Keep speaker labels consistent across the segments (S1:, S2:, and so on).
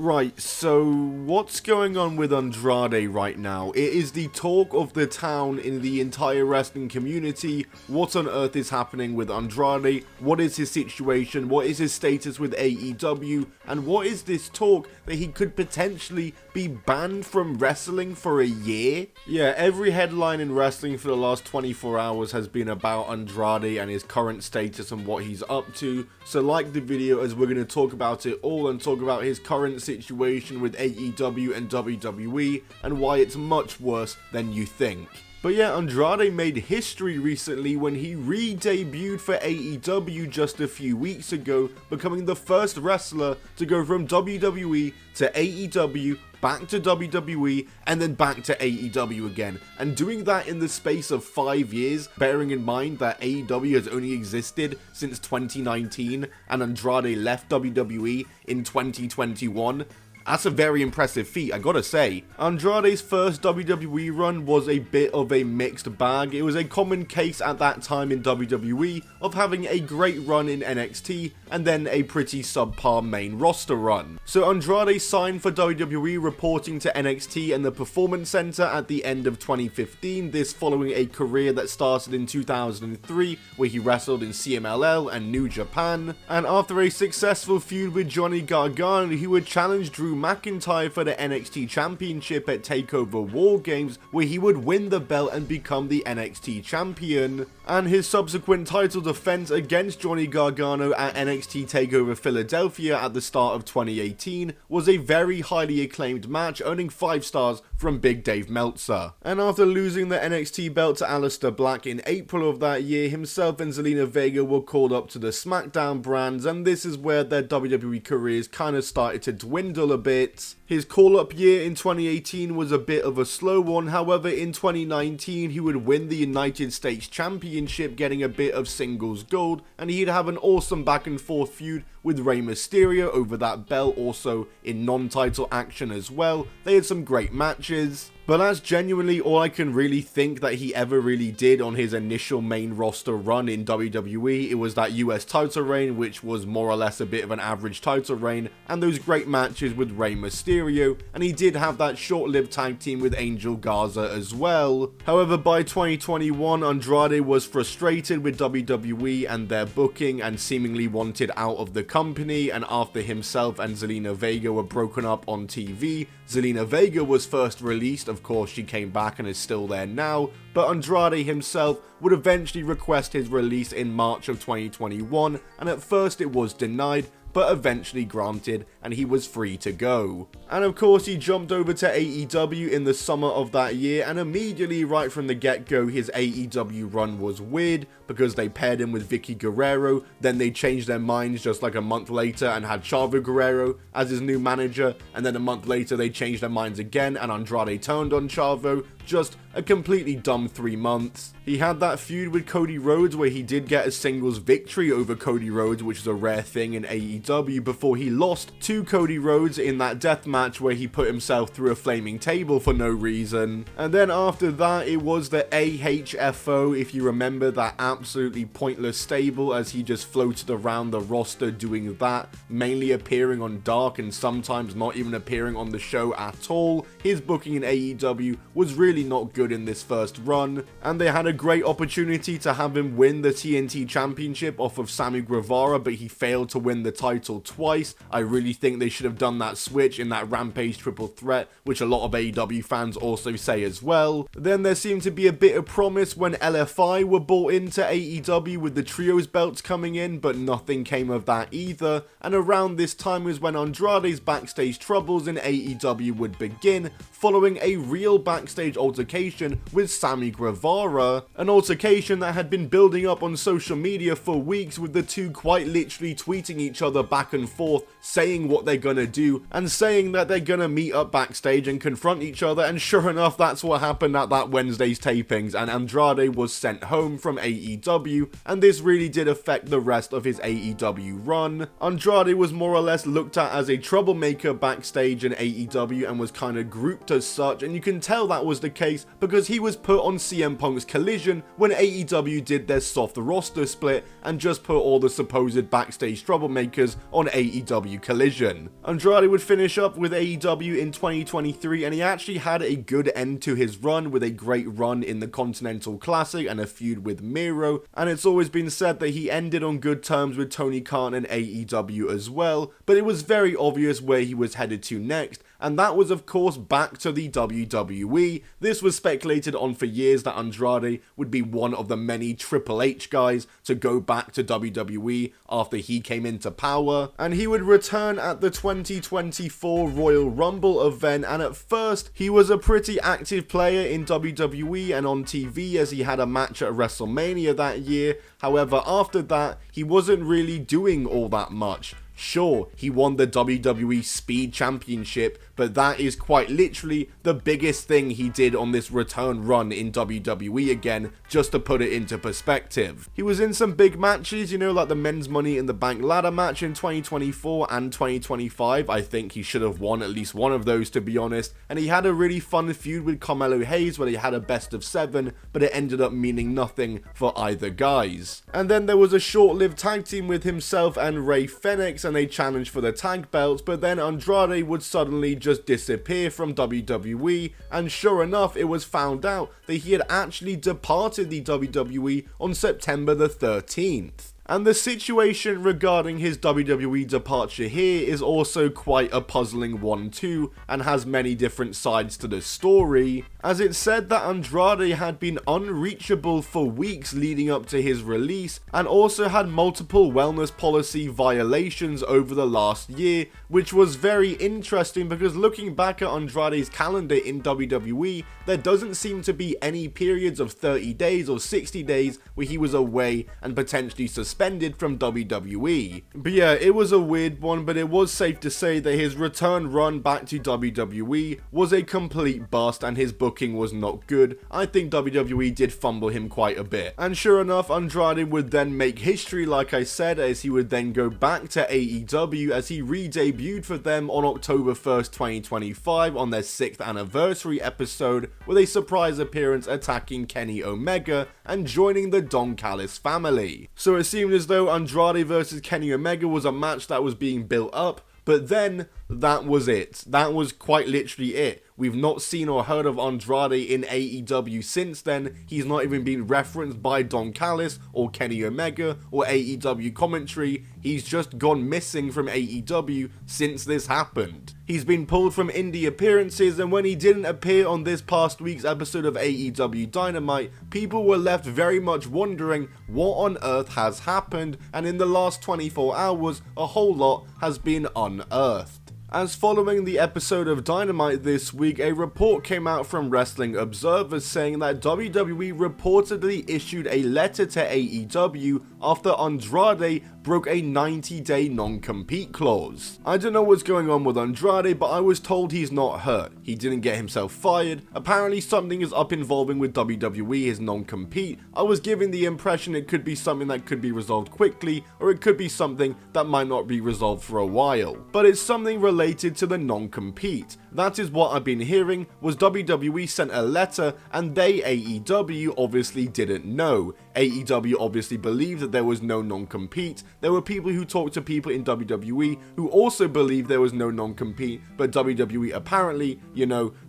S1: Right, so what's going on with Andrade right now? It is the talk of the town in the entire wrestling community. What on earth is happening with Andrade? What is his situation? What is his status with AEW? And what is this talk that he could potentially be banned from wrestling for a year? Yeah, every headline in wrestling for the last 24 hours has been about Andrade and his current status and what he's up to. So like the video as we're going to talk about it all and talk about his current situation with AEW and WWE and why it's much worse than you think. But yeah, Andrade made history recently when he re-debuted for AEW just a few weeks ago, becoming the first wrestler to go from WWE to AEW, back to WWE, and then back to AEW again. And doing that in the space of 5 years, bearing in mind that AEW has only existed since 2019, and Andrade left WWE in 2021. That's a very impressive feat, I gotta say. Andrade's first WWE run was a bit of a mixed bag. It was a common case at that time in WWE of having a great run in NXT and then a pretty subpar main roster run. So Andrade signed for WWE, reporting to NXT and the Performance Center at the end of 2015, this following a career that started in 2003 where he wrestled in CMLL and New Japan. And after a successful feud with Johnny Gargano, he would challenge Drew McIntyre for the NXT Championship at TakeOver War Games, where he would win the belt and become the NXT Champion. And his subsequent title defense against Johnny Gargano at NXT TakeOver Philadelphia at the start of 2018 was a very highly acclaimed match, earning 5 stars from Big Dave Meltzer. And after losing the NXT belt to Aleister Black in April of that year, himself and Zelina Vega were called up to the SmackDown brands, and this is where their WWE careers kind of started to dwindle a bit. His call-up year in 2018 was a bit of a slow one. However, in 2019 he would win the United States Championship, getting a bit of singles gold, and he'd have an awesome back and forth feud with Rey Mysterio over that belt, also in non-title action as well. They had some great matches. But that's genuinely all I can really think that he ever really did on his initial main roster run in WWE. It was that US title reign, which was more or less a bit of an average title reign, and those great matches with Rey Mysterio, and he did have that short-lived tag team with Angel Garza as well. However, by 2021, Andrade was frustrated with WWE and their booking and seemingly wanted out of the company, and after himself and Zelina Vega were broken up on TV, Zelina Vega was first released. Of course, she came back and is still there now, but Andrade himself would eventually request his release in March of 2021, and at first it was denied, but eventually granted, and he was free to go. And of course, he jumped over to AEW in the summer of that year, and immediately right from the get-go, his AEW run was weird, because they paired him with Vicky Guerrero, then they changed their minds just like a month later and had Chavo Guerrero as his new manager, and then a month later they changed their minds again and Andrade turned on Chavo. Just a completely dumb 3 months. He had that feud with Cody Rhodes where he did get a singles victory over Cody Rhodes, which is a rare thing in AEW, before he lost to Cody Rhodes in that death match where he put himself through a flaming table for no reason. And then after that, it was the AHFO, if you remember that absolutely pointless stable, as he just floated around the roster doing that, mainly appearing on Dark and sometimes not even appearing on the show at all. His booking in AEW was really not good in this first run, and they had a great opportunity to have him win the TNT Championship off of Sammy Guevara, but he failed to win the title twice. I really think they should have done that switch in that Rampage triple threat, which a lot of AEW fans also say as well. Then there seemed to be a bit of promise when LFI were bought into AEW with the trios belts coming in, but nothing came of that either. And around this time was when Andrade's backstage troubles in AEW would begin, following a real backstage altercation with Sammy Guevara, an altercation that had been building up on social media for weeks, with the two quite literally tweeting each other back and forth, saying what they're gonna do and saying that they're gonna meet up backstage and confront each other, and sure enough, that's what happened at that Wednesday's tapings, and Andrade was sent home from AEW, and this really did affect the rest of his AEW run. Andrade was more or less looked at as a troublemaker backstage in AEW and was kind of grouped as such, and you can tell that was the case because he was put on CM Punk's Collision when AEW did their soft roster split and just put all the supposed backstage troublemakers matches on AEW Collision. Andrade would finish up with AEW in 2023, and he actually had a good end to his run with a great run in the Continental Classic and a feud with Miro, and it's always been said that he ended on good terms with Tony Khan and AEW as well, but it was very obvious where he was headed to next, and that was of course back to the WWE. This was speculated on for years that Andrade would be one of the many Triple H guys to go back to WWE after he came into power, and he would return at the 2024 Royal Rumble event, and at first he was a pretty active player in WWE and on TV as he had a match at WrestleMania that year. However, after that, he wasn't really doing all that much. Sure, he won the WWE Speed Championship, but that is quite literally the biggest thing he did on this return run in WWE again, just to put it into perspective. He was in some big matches, like the Men's Money in the Bank ladder match in 2024 and 2025. I think he should have won at least one of those, to be honest, and he had a really fun feud with Carmelo Hayes where he had a best of 7, but it ended up meaning nothing for either guys. And then there was a short-lived tag team with himself and Rey Fenix, and they challenged for the tag belts, but then Andrade would suddenly just disappear from WWE, and sure enough, it was found out that he had actually departed the WWE on September the 13th. And the situation regarding his WWE departure here is also quite a puzzling one too, and has many different sides to the story, as it's said that Andrade had been unreachable for weeks leading up to his release, and also had multiple wellness policy violations over the last year, which was very interesting because looking back at Andrade's calendar in WWE, there doesn't seem to be any periods of 30 days or 60 days where he was away and potentially suspended from WWE. But yeah, it was a weird one, but it was safe to say that his return run back to WWE was a complete bust and his booking was not good. I think WWE did fumble him quite a bit. And sure enough, Andrade would then make history, like I said, as he would then go back to AEW as he re-debuted for them on October 1st, 2025 on their 6th anniversary episode with a surprise appearance attacking Kenny Omega and joining the Don Callis family. So it seemed as though Andrade versus Kenny Omega was a match that was being built up, but then that was it. That was quite literally it. We've not seen or heard of Andrade in AEW since then. He's not even been referenced by Don Callis or Kenny Omega or AEW commentary. He's just gone missing from AEW since this happened. He's been pulled from indie appearances, and when he didn't appear on this past week's episode of AEW Dynamite, people were left very much wondering what on earth has happened, and in the last 24 hours, a whole lot has been unearthed. As following the episode of Dynamite this week, a report came out from Wrestling Observer saying that WWE reportedly issued a letter to AEW after Andrade broke a 90-day non-compete clause. I don't know what's going on with Andrade, but I was told he's not hurt. He didn't get himself fired. Apparently something is up involving with WWE, his non-compete. I was given the impression it could be something that could be resolved quickly, or it could be something that might not be resolved for a while. But it's something related to the non-compete. That is what I've been hearing, was WWE sent a letter and they, AEW, obviously didn't know. AEW obviously believed that there was no non-compete. There were people who talked to people in WWE who also believed there was no non-compete, but WWE apparently,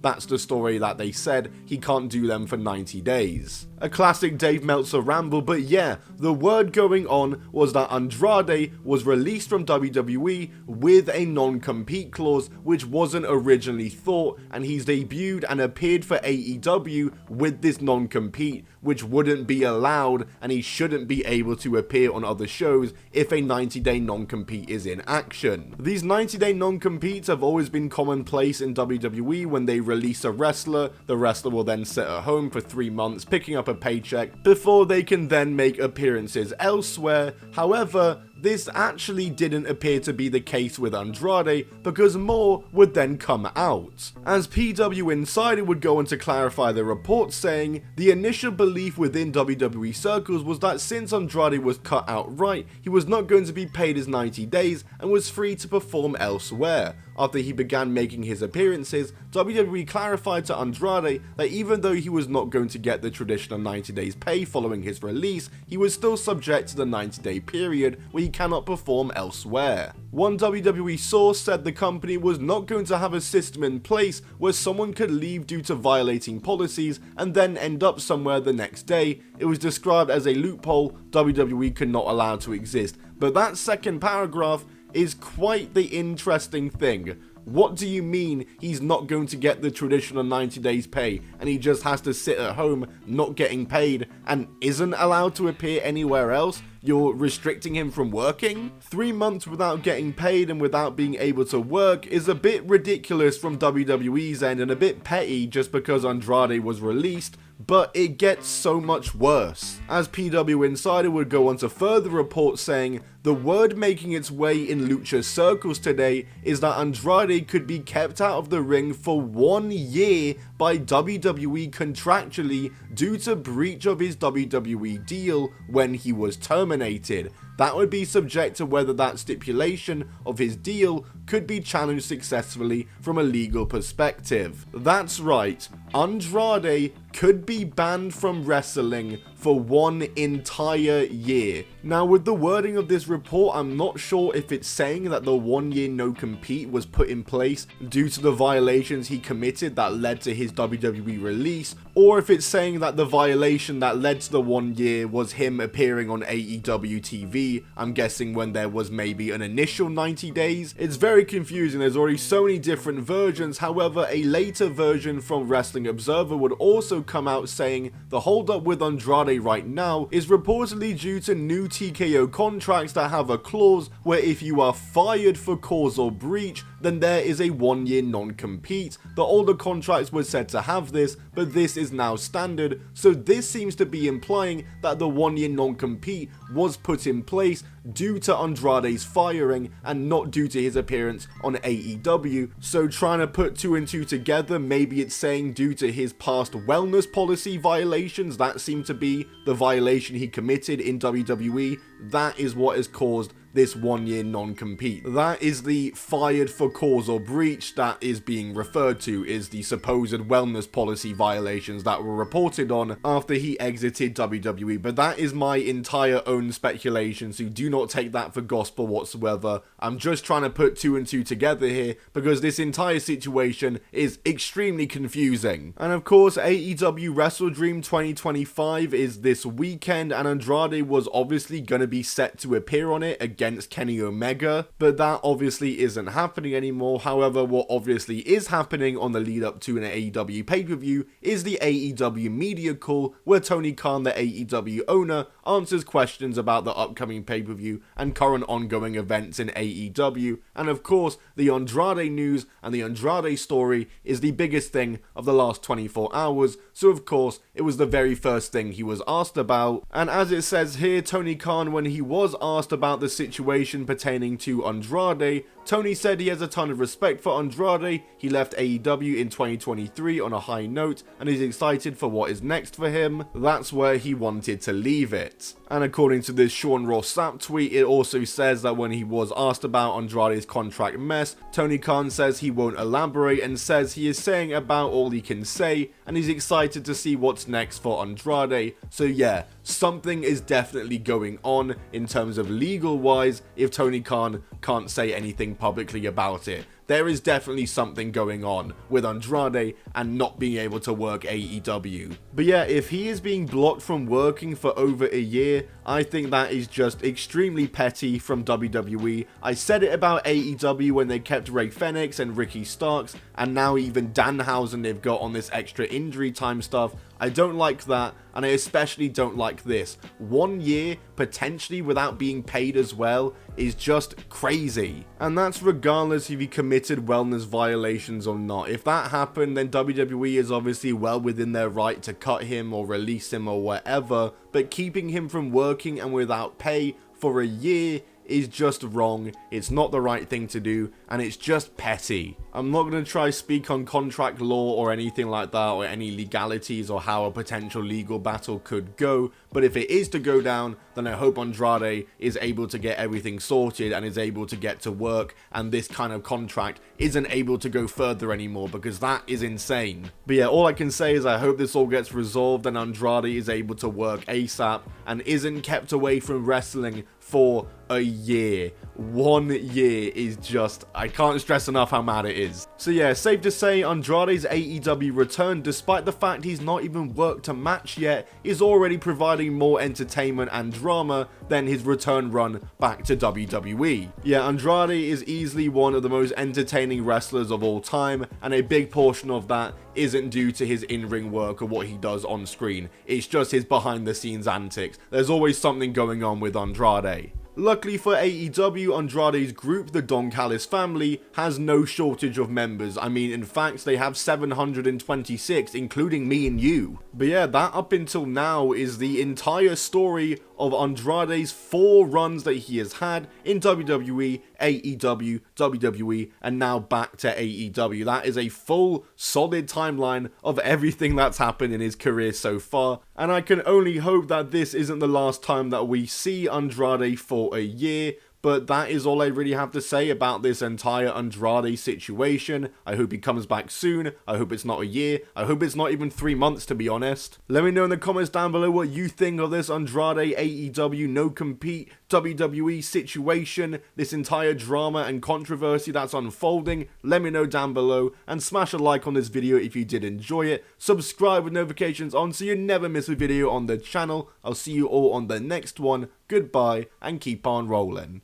S1: that's the story that they said, he can't do them for 90 days. A classic Dave Meltzer ramble, but yeah, the word going on was that Andrade was released from WWE with a non-compete clause, which wasn't originally thought, and he's debuted and appeared for AEW with this non-compete, which wouldn't be allowed, and he shouldn't be able to appear on other shows if a 90-day non-compete is in action. These 90-day non-competes have always been commonplace in WWE. When they release a wrestler, the wrestler will then sit at home for 3 months picking up a paycheck before they can then make appearances elsewhere. However, this actually didn't appear to be the case with Andrade, because more would then come out. As PW Insider would go on to clarify the report, saying, the initial belief within WWE circles was that since Andrade was cut outright, he was not going to be paid his 90 days and was free to perform elsewhere. after he began making his appearances, WWE clarified to Andrade that even though he was not going to get the traditional 90 days pay following his release, he was still subject to the 90-day period where he cannot perform elsewhere. One WWE source said the company was not going to have a system in place where someone could leave due to violating policies and then end up somewhere the next day. It was described as a loophole WWE could not allow to exist. But that second paragraph is quite the interesting thing. What do you mean he's not going to get the traditional 90 days pay and he just has to sit at home not getting paid and isn't allowed to appear anywhere else? You're restricting him from working? 3 months without getting paid and without being able to work is a bit ridiculous from WWE's end and a bit petty just because Andrade was released, but it gets so much worse. As PW Insider would go on to further report saying, the word making its way in Lucha circles today is that Andrade could be kept out of the ring for 1 year by WWE contractually due to breach of his WWE deal when he was terminated. That would be subject to whether that stipulation of his deal could be challenged successfully from a legal perspective. That's right, Andrade could be banned from wrestling for 1 entire year. Now, with the wording of this report, I'm not sure if it's saying that the 1 year no compete was put in place due to the violations he committed that led to his WWE release, or if it's saying that the violation that led to the 1 year was him appearing on AEW TV, I'm guessing when there was maybe an initial 90 days. It's very confusing, there's already so many different versions. However, a later version from Wrestling Observer would also come out saying the holdup with Andrade right now is reportedly due to new TKO contracts that have a clause where if you are fired for cause or breach, then there is a 1 year non-compete. The older contracts were said to have this, but this is now standard, so this seems to be implying that the 1 year non-compete was put in place due to Andrade's firing and not due to his appearance on AEW. So trying to put 2 and 2 together, maybe it's saying due to his past wellness policy violations, that seemed to be the violation he committed in WWE, that is what has caused this 1 year non-compete. That is the fired for cause or breach that is being referred to, is the supposed wellness policy violations that were reported on after he exited WWE. But that is my entire own speculation, so do not take that for gospel whatsoever. I'm just trying to put 2 and 2 together here because this entire situation is extremely confusing. And of course, AEW WrestleDream 2025 is this weekend, and Andrade was obviously going to be set to appear on it against Kenny Omega, but that obviously isn't happening anymore. However, what obviously is happening on the lead up to an AEW pay-per-view is the AEW media call, where Tony Khan, the AEW owner, answers questions about the upcoming pay-per-view and current ongoing events in AEW. And of course, the Andrade news and the Andrade story is the biggest thing of the last 24 hours, so of course it was the very first thing he was asked about. And as it says here, Tony Khan, when he was asked about the situation pertaining to Andrade, Tony said he has a ton of respect for Andrade. He left AEW in 2023 on a high note and is excited for what is next for him. That's where he wanted to leave it. And according to this Sean Ross Sapp tweet, it also says that when he was asked about Andrade's contract mess, Tony Khan says he won't elaborate and says he is saying about all he can say and he's excited to see what's next for Andrade. So yeah, something is definitely going on in terms of legal wise if Tony Khan can't say anything publicly about it. There is definitely something going on with Andrade and not being able to work AEW. But yeah, if he is being blocked from working for over a year, I think that is just extremely petty from WWE. I said it about AEW when they kept Rey Fenix and Ricky Starks, and now even Danhausen they've got on this extra injury time stuff. I don't like that, and I especially don't like this. 1 year, potentially without being paid as well, is just crazy. And that's regardless if he committed wellness violations or not. If that happened, then WWE is obviously well within their right to cut him or release him or whatever, but keeping him from working and without pay for a year is just wrong. It's not the right thing to do, and it's just petty. I'm not going to try speak on contract law or anything like that, or any legalities or how a potential legal battle could go, but if it is to go down, then I hope Andrade is able to get everything sorted and is able to get to work, and this kind of contract isn't able to go further anymore, because that is insane. But yeah, all I can say is I hope this all gets resolved and Andrade is able to work ASAP and isn't kept away from wrestling for a year. 1 year is just, I can't stress enough how mad it is. So yeah, safe to say Andrade's AEW return, despite the fact he's not even worked a match yet, is already providing more entertainment and drama than his return run back to WWE. Yeah, Andrade is easily one of the most entertaining wrestlers of all time, and a big portion of that isn't due to his in-ring work or what he does on screen. It's just his behind-the-scenes antics. There's always something going on with Andrade. Luckily for AEW, Andrade's group, the Don Callis family, has no shortage of members. I mean, in fact, they have 726, including me and you. But yeah, that up until now is the entire story of Andrade's 4 runs that he has had in WWE, AEW, WWE, and now back to AEW. That is a full, solid timeline of everything that's happened in his career so far, and I can only hope that this isn't the last time that we see Andrade for a year. But that is all I really have to say about this entire Andrade situation. I hope he comes back soon. I hope it's not a year. I hope it's not even 3 months, to be honest. Let me know in the comments down below what you think of this Andrade AEW no compete WWE situation, this entire drama and controversy that's unfolding. Let me know down below, and smash a like on this video if you did enjoy it. Subscribe with notifications on so you never miss a video on the channel. I'll see you all on the next one. Goodbye, and keep on rolling.